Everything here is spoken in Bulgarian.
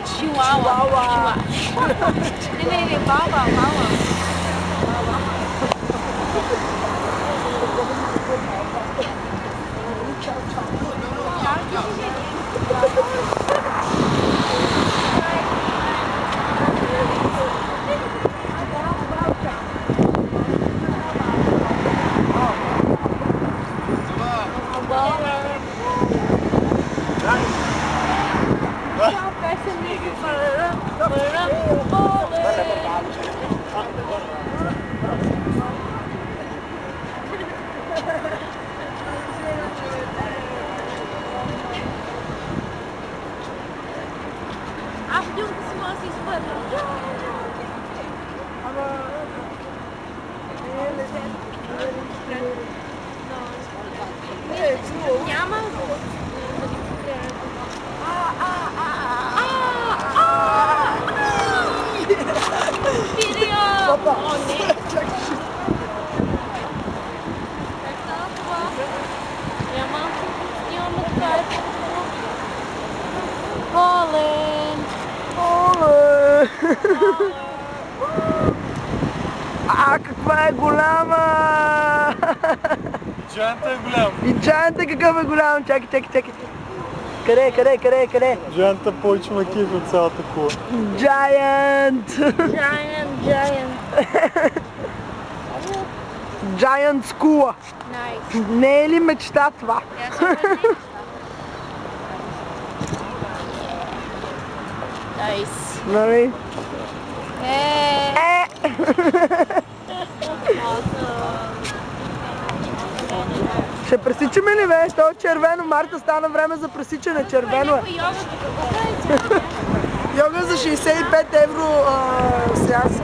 Chihuahua. Не, баба. Аз бил да си може да си изпътна. Няма. Видео! О, не! Няма така. Холен! Каква е голяма! Джаянта е голям. И джаянта какъв е голям! Чакай. Къде? Джаянта повече ма кефи от цялата кола. Giant! Giant School! Nice. Не е ли мечта това? Nice. Нали? Ще пресичаме ли бе? То е червено. Марта стана време за пресичане. Червено е. Йога за 65 евро сеанса.